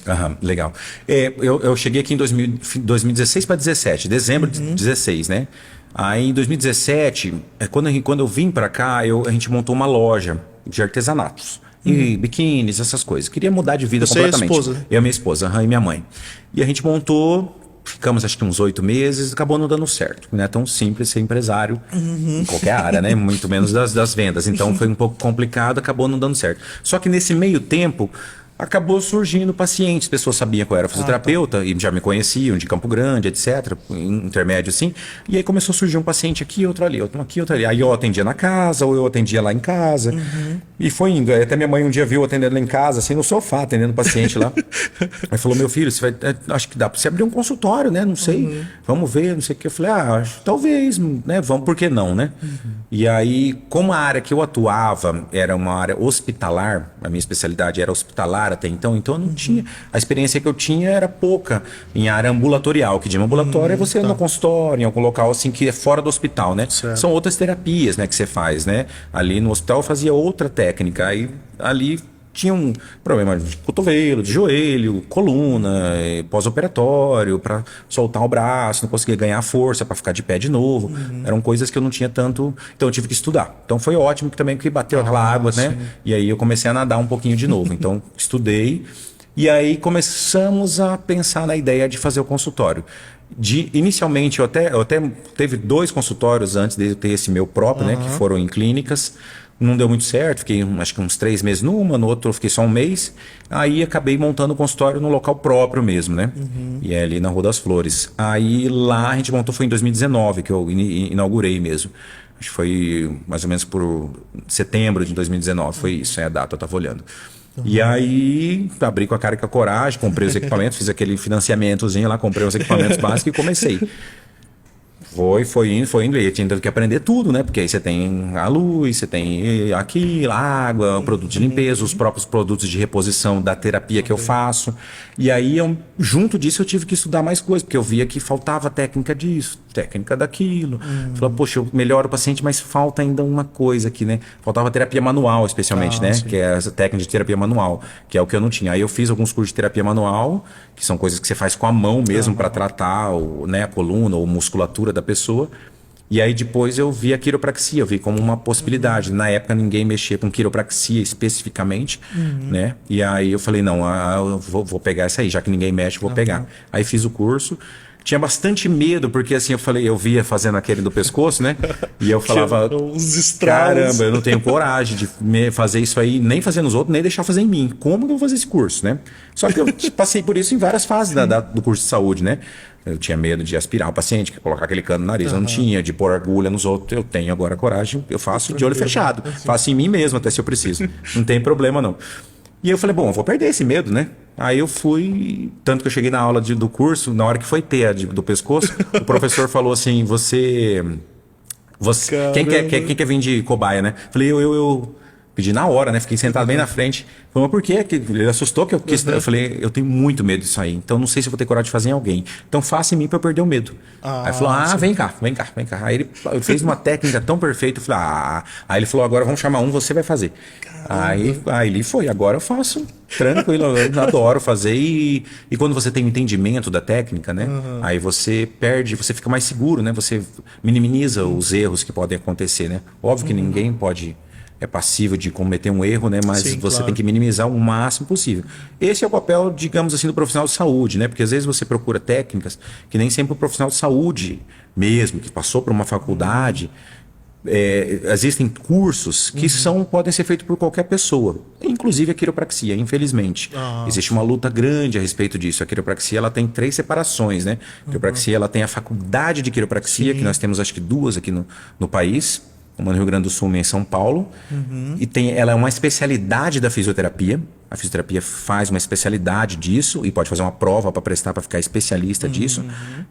Legal. Eu cheguei aqui em 2016 para 17, dezembro de 16, né? Aí em 2017, quando eu vim para cá, a gente montou uma loja de artesanatos. E biquínis, essas coisas. Queria mudar de vida completamente. Você e a esposa? Eu, minha esposa, e minha mãe. E a gente montou... Ficamos acho que uns 8 meses, acabou não dando certo. Não é tão simples ser empresário em qualquer área, né? Muito menos das vendas. Então foi um pouco complicado, acabou não dando certo. Só que nesse meio tempo, acabou surgindo pacientes. Pessoas sabiam que eu era fisioterapeuta e já me conheciam de Campo Grande, etc. Intermédio assim. E aí começou a surgir um paciente aqui, outro ali, outro aqui, outro ali. Aí eu atendia na casa, ou eu atendia lá em casa. E foi indo. Até minha mãe um dia viu eu atendendo lá em casa, assim, no sofá, atendendo o paciente lá. Aí falou, meu filho, acho que dá pra você abrir um consultório, né? Não sei. Vamos ver, não sei o que. Eu falei, acho, talvez, né? Vamos, por que não, né? E aí, como a área que eu atuava era uma área hospitalar, a minha especialidade era hospitalar até então eu não tinha. A experiência que eu tinha era pouca em área ambulatorial, que de ambulatório é você no consultório, em algum local assim que é fora do hospital, né? Certo. São outras terapias, né, que você faz, né? Ali no hospital eu fazia outra técnica, aí ali tinha um problema de cotovelo, de joelho, coluna, pós-operatório, para soltar o braço, não conseguia ganhar força para ficar de pé de novo. Eram coisas que eu não tinha tanto, então eu tive que estudar. Então foi ótimo que também que bateu aquela água, né? E aí eu comecei a nadar um pouquinho de novo. Então estudei e aí começamos a pensar na ideia de fazer o consultório. Inicialmente eu até teve 2 consultórios antes de ter esse meu próprio, né, que foram em clínicas. Não deu muito certo, fiquei acho que uns 3 meses numa, no outro eu fiquei só um mês. Aí acabei montando o consultório no local próprio mesmo, né? E é ali na Rua das Flores. Aí lá a gente montou, foi em 2019 que eu inaugurei mesmo. Acho que foi mais ou menos por setembro de 2019, foi isso, a data, eu tava olhando. E aí abri com a cara e com a coragem, comprei os equipamentos, fiz aquele financiamentozinho lá, comprei os equipamentos básicos e comecei. Foi indo, e tinha que aprender tudo, né? Porque aí você tem a luz, você tem aquilo, a água, o produto de limpeza, os próprios produtos de reposição da terapia que eu faço. E aí, junto disso, eu tive que estudar mais coisas, porque eu via que faltava técnica disso, técnica daquilo. Falei, poxa, eu melhoro o paciente, mas falta ainda uma coisa aqui, né? Faltava terapia manual, especialmente, né? Sim. Que é essa técnica de terapia manual, que é o que eu não tinha. Aí eu fiz alguns cursos de terapia manual, que são coisas que você faz com a mão mesmo para tratar né, a coluna ou musculatura da pessoa. E aí depois eu vi a quiropraxia, eu vi como uma possibilidade. Na época ninguém mexia com quiropraxia especificamente, né? E aí eu falei, não, eu vou pegar essa aí, já que ninguém mexe, vou pegar. Aí fiz o curso. Tinha bastante medo, porque assim, eu via fazendo aquele do pescoço, né? E eu falava, caramba, eu não tenho coragem de fazer isso aí, nem fazer nos outros, nem deixar fazer em mim. Como que eu vou fazer esse curso, né? Só que eu passei por isso em várias fases do curso de saúde, né? Eu tinha medo de aspirar o paciente, colocar aquele cano no nariz, eu não tinha, de pôr agulha nos outros. Eu tenho agora coragem, eu faço de olho fechado. Faço em mim mesmo, até se eu preciso. Não tem problema, não. E eu falei, bom, eu vou perder esse medo, né? Aí eu fui, tanto que eu cheguei na aula do curso, na hora que foi ter a do pescoço, o professor falou assim, você Quem quer vir de cobaia, né? Falei, eu pedi na hora, né? Fiquei sentado bem na frente. Falei, mas por quê? Ele assustou que eu quis. Eu falei, eu tenho muito medo disso aí. Então não sei se eu vou ter coragem de fazer em alguém. Então faça em mim pra eu perder o medo. Aí ele falou, vem cá. Aí ele fez uma técnica tão perfeita. Eu falei, Aí ele falou, agora vamos chamar você vai fazer. Aí ele foi, agora eu faço. Tranquilo, eu adoro fazer. E quando você tem um entendimento da técnica, né? Aí você você fica mais seguro, né? Você minimiza os erros que podem acontecer, né? Óbvio que ninguém é passível de cometer um erro, né? Mas Sim, você claro. tem que minimizar o máximo possível. Esse é o papel, digamos assim, do profissional de saúde, né? Porque às vezes você procura técnicas que nem sempre o profissional de saúde mesmo, que passou por uma faculdade, existem cursos que podem ser feitos por qualquer pessoa, inclusive a quiropraxia, infelizmente. Existe uma luta grande a respeito disso. A quiropraxia ela tem 3 separações, né? A quiropraxia ela tem a faculdade de quiropraxia, que nós temos acho que 2 aqui no país. Uma no Rio Grande do Sul, uma em São Paulo. E ela é uma especialidade da fisioterapia. A fisioterapia faz uma especialidade disso e pode fazer uma prova para prestar para ficar especialista disso,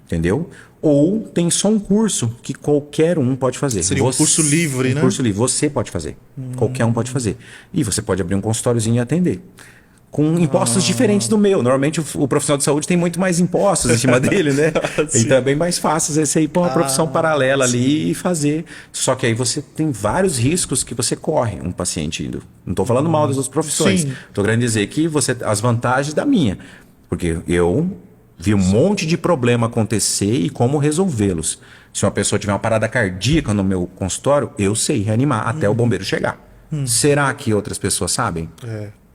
entendeu? Ou tem só um curso que qualquer um pode fazer. Seria um curso livre, né? Um curso livre. Você pode fazer. Qualquer um pode fazer. E você pode abrir um consultóriozinho e atender. Com impostos diferentes do meu. Normalmente o profissional de saúde tem muito mais impostos em cima dele, né? Então é bem mais fácil esse aí pôr uma profissão paralela ali e fazer. Só que aí você tem vários riscos que você corre, um paciente indo. Não estou falando mal das outras profissões. Estou querendo dizer que as vantagens da minha. Porque eu vi um monte de problema acontecer e como resolvê-los. Se uma pessoa tiver uma parada cardíaca no meu consultório, eu sei reanimar até o bombeiro chegar. Será que outras pessoas sabem?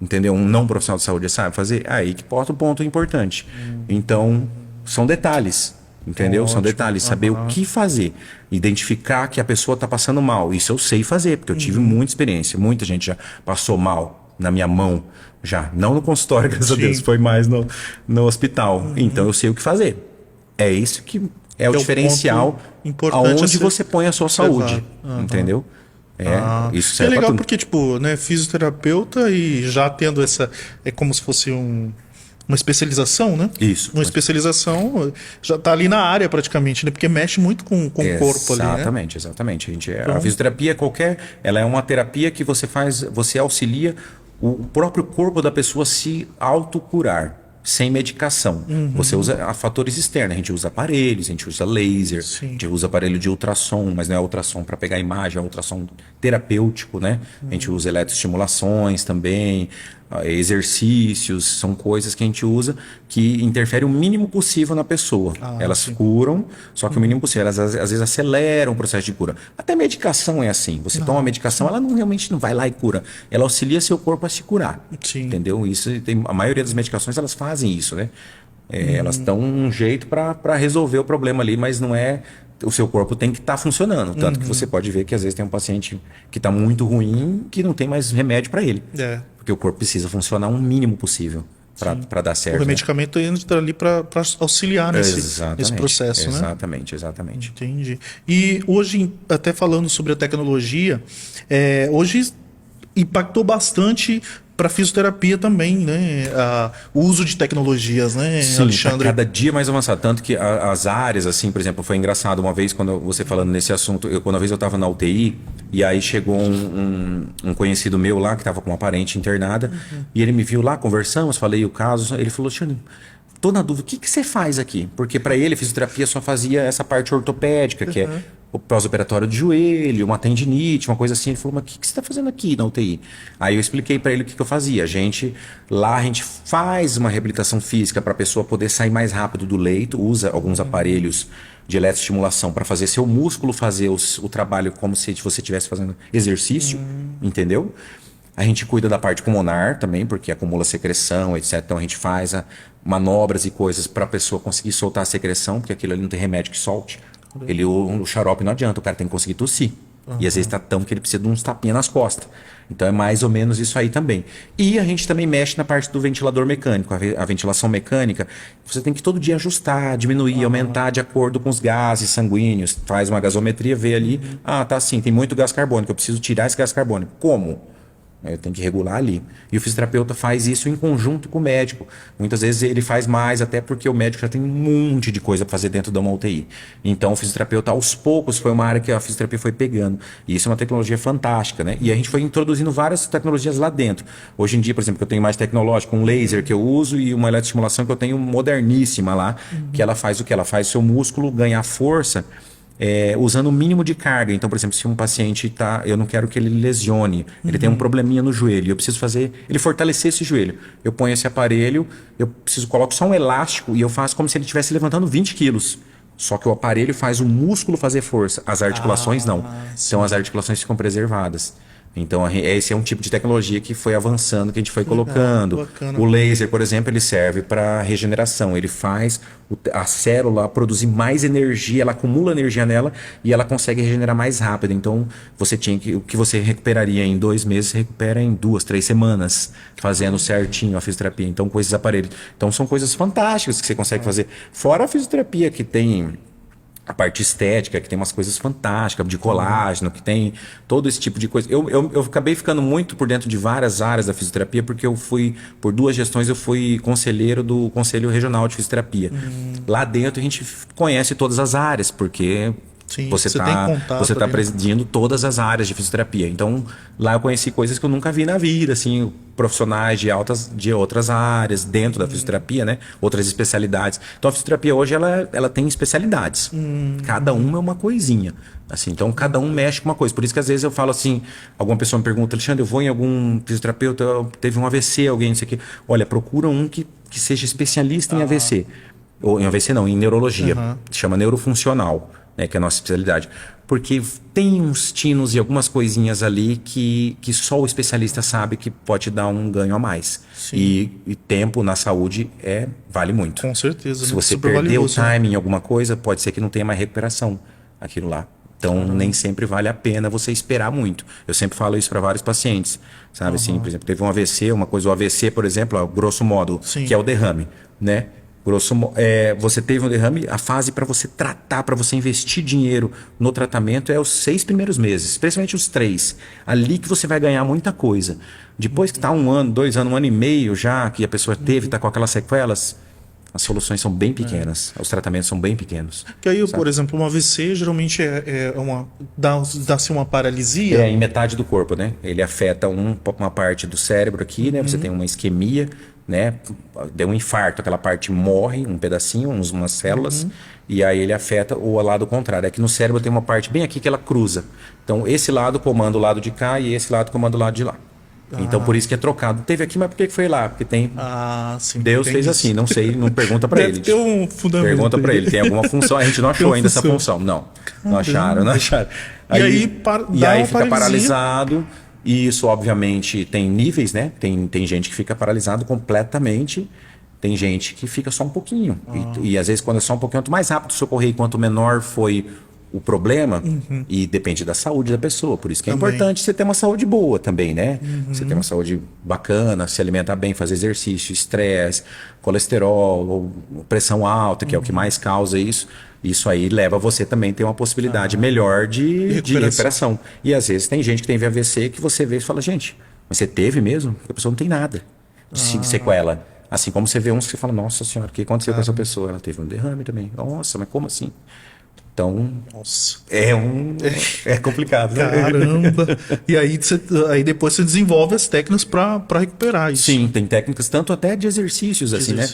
Entendeu? Um não profissional de saúde sabe fazer? Aí que porta o ponto importante. Então, são detalhes. Entendeu? São detalhes. Saber o que fazer. Identificar que a pessoa está passando mal. Isso eu sei fazer, porque eu tive muita experiência. Muita gente já passou mal na minha mão. Já. Não no consultório, graças a Deus. Foi mais no hospital. Então, eu sei o que fazer. É isso que é o diferencial aonde você põe a sua saúde. Entendeu? Isso serve é legal pra tudo. porque, tipo, né, fisioterapeuta e já tendo essa. É como se fosse uma especialização, né? Isso. Uma especialização já tá ali na área praticamente, né? Porque mexe muito com o corpo ali, né? Exatamente. A fisioterapia ela é uma terapia que você auxilia o próprio corpo da pessoa se autocurar. Sem medicação. Você usa fatores externos. A gente usa aparelhos, a gente usa laser, a gente usa aparelho de ultrassom, mas não é ultrassom para pegar imagem, é ultrassom terapêutico, né? A gente usa eletroestimulações também, exercícios, são coisas que a gente usa que interferem o mínimo possível na pessoa. Elas curam, só que o mínimo possível. Elas às vezes aceleram o processo de cura. Até medicação é assim. Você toma a medicação, ela realmente não vai lá e cura. Ela auxilia seu corpo a se curar. Entendeu? A maioria das medicações elas fazem isso, né? Elas dão um jeito para resolver o problema ali, mas não é... O seu corpo tem que estar funcionando. Tanto que você pode ver que às vezes tem um paciente que está muito ruim que não tem mais remédio para ele. Porque o corpo precisa funcionar o mínimo possível para dar certo. O medicamento entra ali para auxiliar nesse processo, Exatamente. Entendi. E hoje, até falando sobre a tecnologia, hoje impactou bastante para fisioterapia também, né? O uso de tecnologias, né, Sim, Alexandre? cada dia mais avançado. Tanto que as áreas, assim, por exemplo, foi engraçado uma vez, quando você falando nesse assunto, uma vez eu estava na UTI, e aí chegou um conhecido meu lá, que estava com uma parente internada, e ele me viu lá, conversamos, falei o caso, ele falou, Alexandre, tô na dúvida, o que você faz aqui? Porque para ele, a fisioterapia só fazia essa parte ortopédica, que é o pós-operatório de joelho, uma tendinite, uma coisa assim. Ele falou, mas o que você está fazendo aqui na UTI? Aí eu expliquei para ele o que eu fazia. A gente faz uma reabilitação física para a pessoa poder sair mais rápido do leito, usa alguns aparelhos de eletroestimulação para fazer seu músculo fazer o trabalho como se você estivesse fazendo exercício, entendeu? A gente cuida da parte pulmonar também, porque acumula secreção, etc. Então a gente faz manobras e coisas para a pessoa conseguir soltar a secreção, porque aquilo ali não tem remédio que solte. O xarope não adianta, o cara tem que conseguir tossir. E às vezes tá tão que ele precisa de uns tapinhas nas costas. Então é mais ou menos isso aí também. E a gente também mexe na parte do ventilador mecânico. A ventilação mecânica, você tem que todo dia ajustar, diminuir, aumentar de acordo com os gases sanguíneos. Faz uma gasometria, vê ali, tá assim, tem muito gás carbônico, eu preciso tirar esse gás carbônico. Como? Eu tenho que regular ali. E o fisioterapeuta faz isso em conjunto com o médico. Muitas vezes ele faz mais, até porque o médico já tem um monte de coisa para fazer dentro de uma UTI. Então o fisioterapeuta, aos poucos, foi uma área que a fisioterapia foi pegando. E isso é uma tecnologia fantástica, né? E a gente foi introduzindo várias tecnologias lá dentro. Hoje em dia, por exemplo, que eu tenho mais tecnológico, um laser que eu uso e uma eletroestimulação que eu tenho moderníssima lá, que ela faz o quê? Ela faz o seu músculo ganhar força usando o mínimo de carga. Então, por exemplo, se um paciente eu não quero que ele lesione, ele tem um probleminha no joelho, eu preciso fazer ele fortalecer esse joelho. Eu ponho esse aparelho, coloco só um elástico e eu faço como se ele estivesse levantando 20 quilos. Só que o aparelho faz o músculo fazer força, as articulações não. Então as articulações ficam preservadas. Então esse é um tipo de tecnologia que foi avançando, que a gente foi colocando. Bacana. O laser, por exemplo, ele serve para regeneração. Ele faz a célula produzir mais energia, ela acumula energia nela e ela consegue regenerar mais rápido. Então o que você recuperaria em 2 meses, você recupera em 2, 3 semanas, fazendo certinho a fisioterapia. Então com esses aparelhos. Então são coisas fantásticas que você consegue fazer. Fora a fisioterapia que tem a parte estética, que tem umas coisas fantásticas, de colágeno, que tem todo esse tipo de coisa. Eu acabei ficando muito por dentro de várias áreas da fisioterapia, porque por 2 gestões, eu fui conselheiro do Conselho Regional de Fisioterapia. Lá dentro a gente conhece todas as áreas, porque Sim, você está presidindo todas as áreas de fisioterapia. Então, lá eu conheci coisas que eu nunca vi na vida, assim, profissionais de outras áreas dentro da fisioterapia, né? Outras especialidades. Então, a fisioterapia hoje, ela tem especialidades. Cada uma é uma coisinha. Assim, então, cada um mexe com uma coisa. Por isso que, às vezes, eu falo assim, alguma pessoa me pergunta, Alexandre, eu vou em algum fisioterapeuta, teve um AVC, alguém, não sei o quê. Olha, procura um que seja especialista em AVC. Ou em AVC não, em neurologia. Chama neurofuncional. Que é a nossa especialidade. Porque tem uns tinos e algumas coisinhas ali que só o especialista sabe que pode dar um ganho a mais. E tempo na saúde vale muito. Com certeza. Se você perder o timing em alguma coisa, pode ser que não tenha mais recuperação aquilo lá. Então, nem sempre vale a pena você esperar muito. Eu sempre falo isso para vários pacientes. Sabe assim, por exemplo, teve um AVC, o AVC, por exemplo, grosso modo, que é o derrame, né? Você teve um derrame, a fase para você tratar, para você investir dinheiro no tratamento é os 6 primeiros meses, especialmente os 3. Ali que você vai ganhar muita coisa. Depois que está 1 ano, 2 anos, 1 ano e meio já que a pessoa teve, está com aquelas sequelas, as soluções são bem pequenas, os tratamentos são bem pequenos. Que aí, por exemplo, um AVC geralmente dá-se uma paralisia. Em metade do corpo, né? Ele afeta uma parte do cérebro aqui, né? Você tem uma isquemia, né? Deu um infarto, aquela parte morre, um pedacinho, umas células, e aí ele afeta o lado contrário. Aqui no cérebro tem uma parte bem aqui que ela cruza. Então esse lado comanda o lado de cá e esse lado comanda o lado de lá. Então por isso que é trocado. Teve aqui, mas por que foi lá? Porque tem. Sim, Deus fez isso. assim, não sei, não pergunta pra ele. Ter um fundamento. Pergunta pra ele, tem alguma função? A gente não achou ainda essa função. Não. Não acharam. E aí fica paralisado. E isso, obviamente, tem níveis, né? Tem gente que fica paralisado completamente. Tem gente que fica só um pouquinho. E às vezes, quando é só um pouquinho, quanto mais rápido socorrer, quanto menor foi o problema, e depende da saúde da pessoa. Por isso que é importante você ter uma saúde boa também, né? Você ter uma saúde bacana, se alimentar bem, fazer exercício, estresse, colesterol, pressão alta, que é o que mais causa isso. Isso aí leva você também a ter uma possibilidade melhor de recuperação. E às vezes tem gente que tem AVC que você vê e fala, gente, mas você teve mesmo? Porque a pessoa não tem nada de sequela. Assim como você vê uns que você fala, nossa senhora, o que aconteceu com essa pessoa? Ela teve um derrame também. Nossa, mas como assim? Então, é complicado. Né? Caramba! E aí depois você desenvolve as técnicas para recuperar isso. Sim, tem técnicas tanto até de exercícios, assim, né?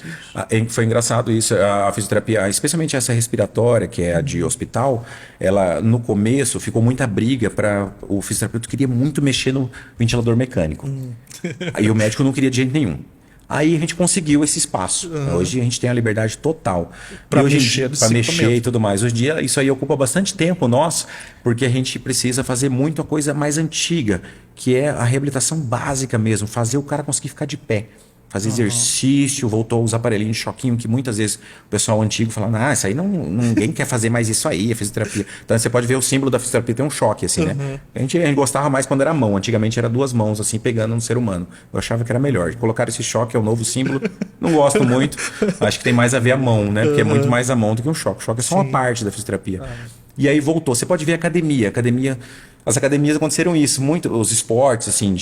Foi engraçado isso, a fisioterapia, especialmente essa respiratória, que é a de hospital, ela no começo ficou muita briga para o fisioterapeuta queria muito mexer no ventilador mecânico. Aí o médico não queria de jeito nenhum. Aí a gente conseguiu esse espaço. Hoje a gente tem a liberdade total para mexer e tudo mais. Hoje em dia isso aí ocupa bastante tempo nosso, porque a gente precisa fazer muita coisa mais antiga, que é a reabilitação básica mesmo, fazer o cara conseguir ficar de pé. Fazer exercício, voltou a usar aparelhinho de choquinho, que muitas vezes o pessoal antigo fala, isso aí ninguém quer fazer mais isso aí, a fisioterapia. Então você pode ver o símbolo da fisioterapia, tem um choque, assim, né? A gente gostava mais quando era mão, antigamente era 2 mãos, assim, pegando no ser humano. Eu achava que era melhor. Colocar esse choque, é o novo símbolo, não gosto muito. Acho que tem mais a ver a mão, né? Porque é muito mais a mão do que um choque. O choque é só uma parte da fisioterapia. E aí voltou. Você pode ver a academia. as academias aconteceram isso, muito, os esportes, assim,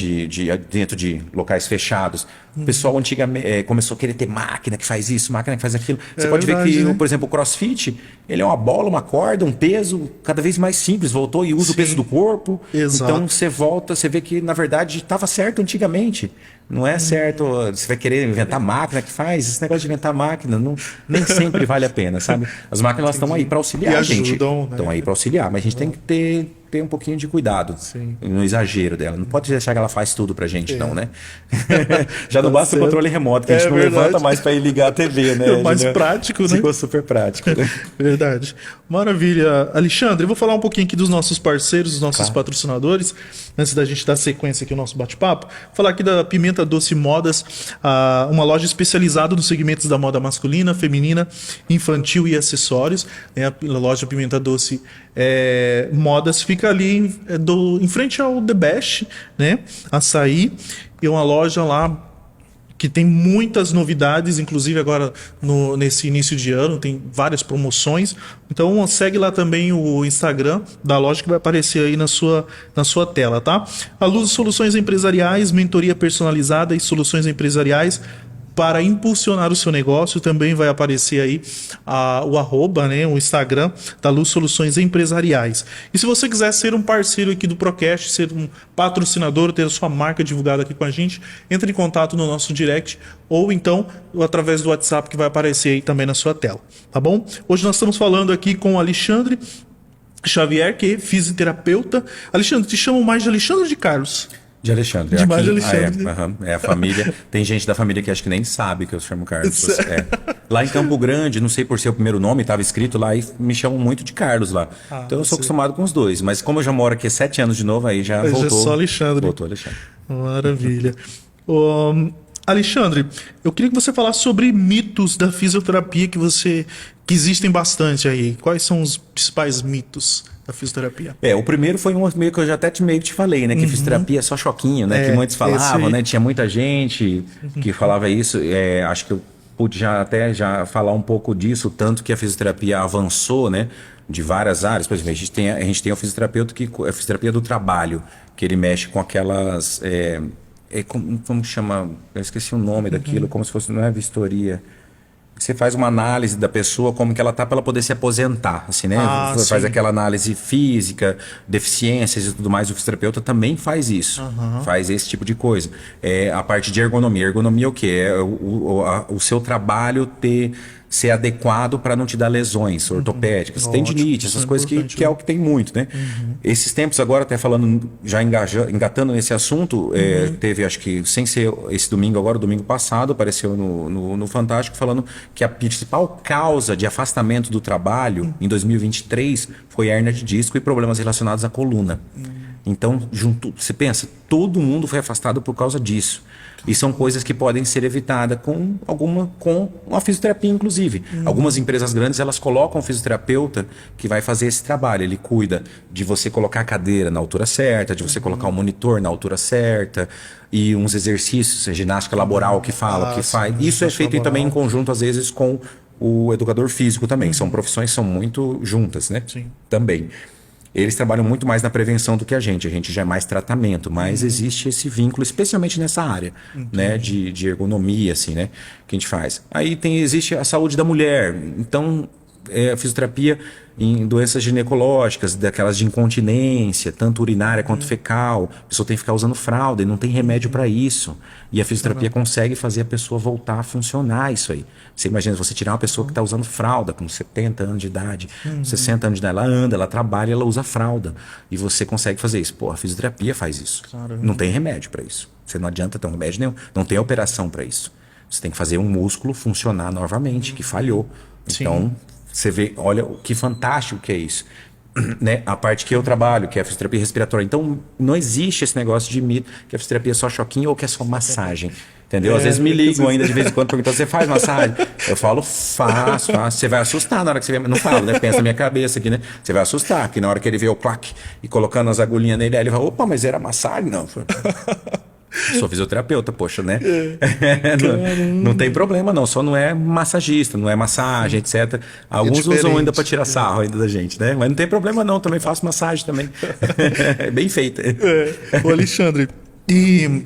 dentro de locais fechados. O pessoal antigamente começou a querer ter máquina que faz isso, máquina que faz aquilo. Você pode ver que, por exemplo, o CrossFit, ele é uma bola, uma corda, um peso cada vez mais simples, voltou e usa o peso do corpo. Exato. Então você volta, você vê que, na verdade, estava certo antigamente. Não é certo, você vai querer inventar máquina que faz, esse negócio de inventar máquina nem sempre vale a pena, sabe? As máquinas estão aí para auxiliar E a gente. ajudam, né? Estão aí para auxiliar, mas a gente tem que ter um pouquinho de cuidado no exagero dela. Não pode deixar que ela faz tudo pra gente, não, né? Já não basta o controle remoto, que a gente não levanta mais para ir ligar a TV, né? É mais prático, né? Ficou super prático, né? Verdade. Maravilha. Alexandre, eu vou falar um pouquinho aqui dos nossos parceiros, dos nossos patrocinadores, antes da gente dar sequência aqui ao nosso bate-papo. Falar aqui da Pimenta Doce Modas, uma loja especializada nos segmentos da moda masculina, feminina, infantil e acessórios. A loja Pimenta Doce Modas fica ali em frente ao The Best, né? Açaí. E uma loja lá que tem muitas novidades, inclusive agora nesse início de ano, tem várias promoções. Então segue lá também o Instagram da loja que vai aparecer aí na sua tela, tá? A Luz Soluções Empresariais, mentoria personalizada e soluções empresariais para impulsionar o seu negócio. Também vai aparecer aí o arroba, né, o Instagram da Luz Soluções Empresariais. E se você quiser ser um parceiro aqui do Procast, ser um patrocinador, ter a sua marca divulgada aqui com a gente, entre em contato no nosso direct ou então através do WhatsApp que vai aparecer aí também na sua tela, tá bom? Hoje nós estamos falando aqui com o Alexandre Xavier, que é fisioterapeuta. Alexandre, te chamo mais de Alexandre ou de Carlos? De Alexandre. De mais Aqui, de Alexandre. É a família. Tem gente da família que acho que nem sabe que eu chamo Carlos. Lá em Campo Grande, não sei por ser o primeiro nome, estava escrito lá e me chamam muito de Carlos lá. Então eu sou acostumado com os dois. Mas como eu já moro aqui há 7 anos de novo, aí já voltou. Já é só Alexandre. Voltou Alexandre. Maravilha. Alexandre, eu queria que você falasse sobre mitos da fisioterapia que existem bastante aí. Quais são os principais mitos da fisioterapia? O primeiro foi um meio que eu já até meio que te falei, né? Que fisioterapia é só choquinho, né? Que muitos falavam, né? Tinha muita gente que falava isso. Acho que eu pude já falar um pouco disso, tanto que a fisioterapia avançou, né? De várias áreas. Por exemplo, a gente tem o fisioterapeuta que é a fisioterapia do trabalho, que ele mexe com aquelas... como chama? Eu esqueci o nome daquilo, como se fosse, não é vistoria. Você faz uma análise da pessoa, como que ela tá para ela poder se aposentar, assim, né? Faz sim. aquela análise física, deficiências e tudo mais. O fisioterapeuta também faz isso, faz esse tipo de coisa. A parte de ergonomia. Ergonomia é o quê? É o seu trabalho ser adequado para não te dar lesões ortopédicas, tendinite, essas coisas que é o que tem muito, né? Esses tempos agora, até falando, já engatando nesse assunto, teve, acho que, sem ser esse domingo agora, domingo passado, apareceu no Fantástico falando que a principal causa de afastamento do trabalho em 2023 foi hérnia de disco e problemas relacionados à coluna. Então, você pensa, todo mundo foi afastado por causa disso. E são coisas que podem ser evitadas com uma fisioterapia, inclusive. Algumas empresas grandes, elas colocam um fisioterapeuta que vai fazer esse trabalho. Ele cuida de você colocar a cadeira na altura certa, de você colocar o monitor na altura certa, e uns exercícios, ginástica laboral que faz. Isso é feito também em conjunto, às vezes, com o educador físico também. São profissões que são muito juntas, né? Sim. Também. Eles trabalham muito mais na prevenção do que a gente já é mais tratamento, mas existe esse vínculo, especialmente nessa área, né, de ergonomia, assim, né, que a gente faz. Aí existe a saúde da mulher, então a fisioterapia em doenças ginecológicas, daquelas de incontinência, tanto urinária quanto fecal, a pessoa tem que ficar usando fralda e não tem remédio para isso. E a fisioterapia consegue fazer a pessoa voltar a funcionar isso aí. Você imagina, você tirar uma pessoa que está usando fralda com 70 anos de idade, 60 anos de idade, ela anda, ela trabalha, ela usa fralda. E você consegue fazer isso. Pô, a fisioterapia faz isso. Caramba. Não tem remédio para isso. Você não adianta ter um remédio nenhum. Não tem operação para isso. Você tem que fazer um músculo funcionar novamente, que falhou. Então... Você vê, olha que fantástico que é isso. Né? A parte que eu trabalho, que é a fisioterapia respiratória. Então, não existe esse negócio de mito que a fisioterapia é só choquinho ou que é só massagem. Entendeu? Às vezes me ligam ainda de vez em quando perguntando, você faz massagem? Eu falo, faço. Você vai assustar na hora que você vê. Não falo, né? Pensa na minha cabeça aqui, né? Você vai assustar, porque na hora que ele vê o claque e colocando as agulhinhas nele, aí ele vai, opa, mas era massagem? Não. Sou fisioterapeuta, poxa, né? Não tem problema não, só não é massagista, não é massagem, etc. Alguns usam ainda para tirar sarro ainda da gente, né? Mas não tem problema não, também faço massagem também. Bem feita. Ô Alexandre, e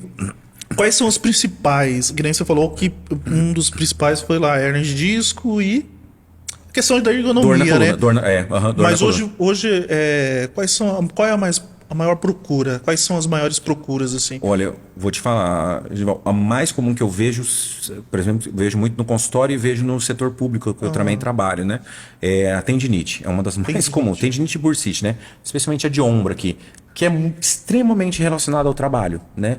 quais são os principais? Que nem você falou que um dos principais foi lá, hernia de disco e a questão da ergonomia, né? Dor Mas na coluna. hoje qual é a maior procura? Quais são as maiores procuras, assim? Olha, eu vou te falar, Genival, a mais comum que eu vejo, por exemplo, vejo muito no consultório e vejo no setor público, que eu também trabalho, né? É a tendinite, é uma das mais comuns. Tendinite e bursite, né? Especialmente a de ombro aqui, que é extremamente relacionada ao trabalho, né?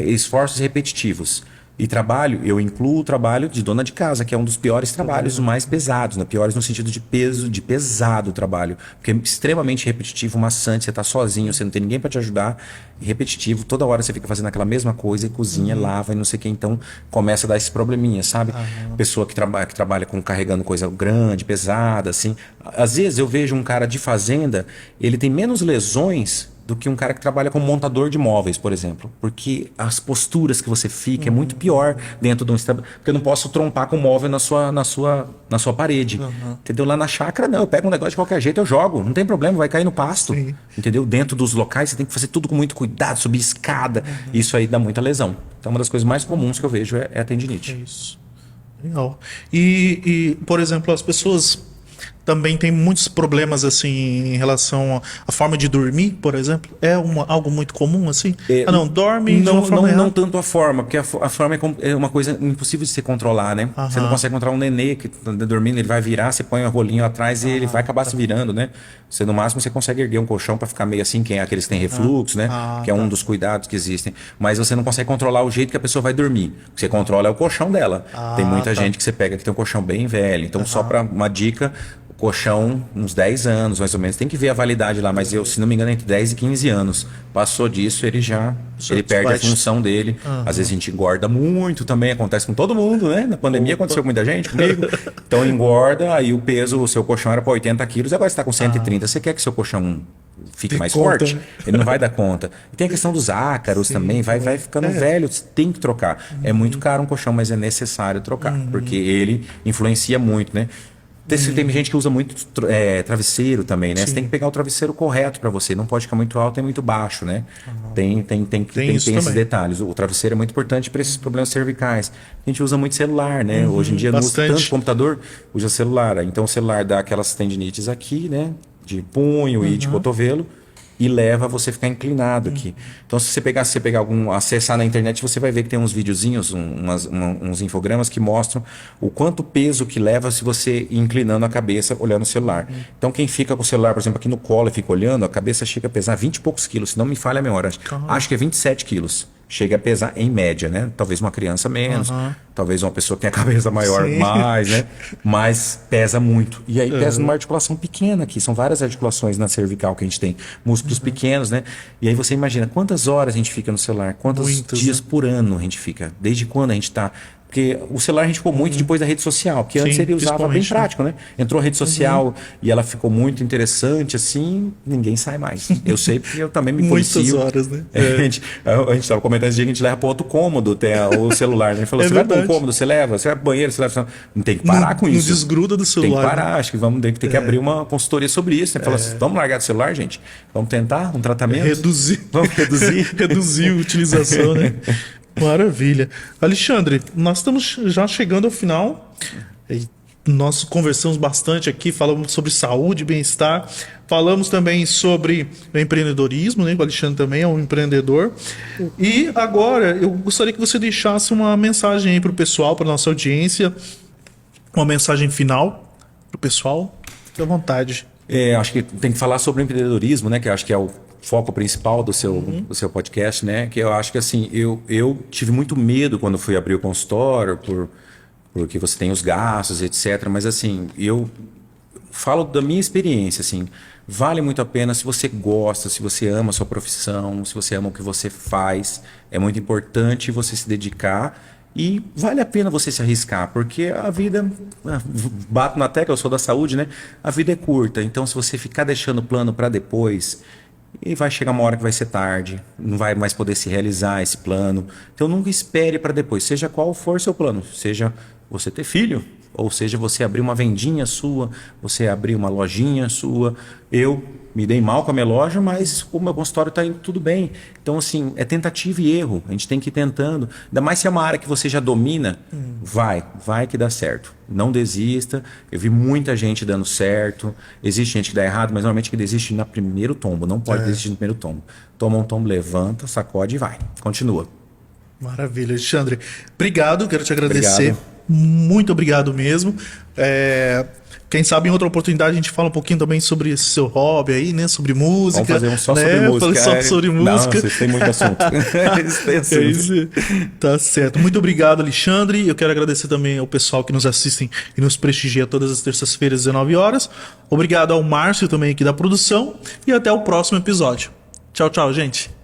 Esforços repetitivos. E trabalho, eu incluo o trabalho de dona de casa, que é um dos piores trabalhos, os mais pesados, né? Piores no sentido de peso, de pesado o trabalho. Porque é extremamente repetitivo, maçante, você tá sozinho, você não tem ninguém para te ajudar. Repetitivo, toda hora você fica fazendo aquela mesma coisa, e cozinha, lava e não sei o que. Então começa a dar esse probleminha, sabe? Pessoa que trabalha com carregando coisa grande, pesada, assim. Às vezes eu vejo um cara de fazenda, ele tem menos lesões do que um cara que trabalha como montador de móveis, por exemplo. Porque as posturas que você fica é muito pior dentro de um estabelecimento. Porque eu não posso trompar com o móvel na sua parede. Entendeu? Lá na chácara, não. Eu pego um negócio de qualquer jeito, eu jogo. Não tem problema, vai cair no pasto. Sim. Entendeu? Dentro dos locais, você tem que fazer tudo com muito cuidado, subir escada. Isso aí dá muita lesão. Então, uma das coisas mais comuns que eu vejo é a tendinite. Isso. Legal. Por exemplo, as pessoas também têm muitos problemas, assim, em relação à forma de dormir, por exemplo. É algo muito comum, assim? Dorme de uma forma não errada. tanto a forma, porque a forma é uma coisa impossível de se controlar, né? Você não consegue controlar um nenê que tá dormindo, ele vai virar, você põe o rolinho atrás e ele vai acabar se virando, né? Você, no máximo, você consegue erguer um colchão para ficar meio assim, quem é aqueles que têm refluxo, né? Que é um dos cuidados que existem. Mas você não consegue controlar o jeito que a pessoa vai dormir. O que você controla é o colchão dela. Tem muita gente que você pega que tem um colchão bem velho. Então, só para uma dica, colchão, uns 10 anos, mais ou menos. Tem que ver a validade lá, mas eu, se não me engano, entre 10 e 15 anos. Passou disso, ele perde a função dele. Às vezes a gente engorda muito também, acontece com todo mundo, né? Na pandemia aconteceu com muita gente, comigo. Então engorda, aí o peso, o seu colchão era para 80 quilos, agora você está com 130. Você quer que seu colchão fique mais conta, forte? né? Ele não vai dar conta. E tem a questão dos ácaros também, vai ficando velho, você tem que trocar. É muito caro um colchão, mas é necessário trocar, porque ele influencia muito, né? Tem gente que usa muito travesseiro também, né? Você tem que pegar o travesseiro correto para você. Não pode ficar muito alto nem muito baixo, né? Tem esses detalhes. O travesseiro é muito importante para esses problemas cervicais. A gente usa muito celular, né? Hoje em dia não usa tanto computador, usa celular. Então o celular dá aquelas tendinites aqui, né? De punho e de cotovelo. E leva a você ficar inclinado aqui. Então, se você pegar acessar na internet, você vai ver que tem uns videozinhos, uns infogramas que mostram o quanto peso que leva se você ir inclinando a cabeça olhando o celular. Então, quem fica com o celular, por exemplo, aqui no colo e fica olhando, a cabeça chega a pesar 20 e poucos quilos, se não me falha a memória. Acho que é 27 quilos. Chega a pesar em média, né? Talvez uma criança menos, talvez uma pessoa que tem a cabeça maior mais, né? Mas pesa muito. E aí pesa numa articulação pequena aqui. São várias articulações na cervical que a gente tem. Músculos pequenos, né? E aí você imagina quantas horas a gente fica no celular, quantos dias por ano a gente fica. Desde quando a gente está... Porque o celular a gente ficou muito depois da rede social, porque antes ele usava bem prático, né? Entrou a rede social e ela ficou muito interessante, assim, ninguém sai mais. Eu sei porque eu também me policio. Muitas horas, né? A gente estava comentando esse dia que a gente leva para outro cômodo o celular, né? Ele falou, você vai para um cômodo, você leva, você vai para o banheiro, você leva... Não tem que parar com isso. Não desgruda do celular. Tem que parar, acho que vamos ter que abrir uma consultoria sobre isso. Né? Falar assim, vamos largar do celular, gente? Vamos tentar um tratamento? Reduzir. Vamos reduzir? Reduzir a utilização, né? Maravilha. Alexandre, nós estamos já chegando ao final. Nós conversamos bastante aqui, falamos sobre saúde, bem-estar, falamos também sobre o empreendedorismo, né? O Alexandre também é um empreendedor. E agora eu gostaria que você deixasse uma mensagem aí para o pessoal, para a nossa audiência, uma mensagem final para o pessoal. Fique à vontade. Acho que tem que falar sobre o empreendedorismo, né? Que acho que é o foco principal do seu podcast, né? Que eu acho que assim, eu tive muito medo quando fui abrir o consultório, porque você tem os gastos, etc. Mas assim, eu falo da minha experiência, assim, vale muito a pena se você gosta, se você ama a sua profissão, se você ama o que você faz. É muito importante você se dedicar e vale a pena você se arriscar, porque a vida, bato na tecla, eu sou da saúde, né? A vida é curta, então se você ficar deixando o plano para depois, E vai chegar uma hora que vai ser tarde, não vai mais poder se realizar esse plano. Então nunca espere para depois, seja qual for seu plano, seja você ter filho, ou seja você abrir uma vendinha sua, você abrir uma lojinha sua. Eu me dei mal com a minha loja, mas o meu consultório está indo tudo bem. Então assim, é tentativa e erro, a gente tem que ir tentando. Ainda mais se é uma área que você já domina, vai que dá certo. Não desista. Eu vi muita gente dando certo. Existe gente que dá errado, mas normalmente que desiste no primeiro tombo. Não pode desistir no primeiro tombo. Toma um tombo, levanta, sacode e vai. Continua. Maravilha, Alexandre. Obrigado, quero te agradecer. Obrigado. Muito obrigado mesmo. Quem sabe em outra oportunidade a gente fala um pouquinho também sobre esse seu hobby aí, né? Sobre música. Vamos fazer um só né? sobre música. Só sobre música. Não, vocês têm muito assunto. É isso. Tá certo. Muito obrigado, Alexandre. Eu quero agradecer também ao pessoal que nos assistem e nos prestigia todas as terças-feiras, 19 horas. Obrigado ao Márcio também aqui da produção. E até o próximo episódio. Tchau, tchau, gente.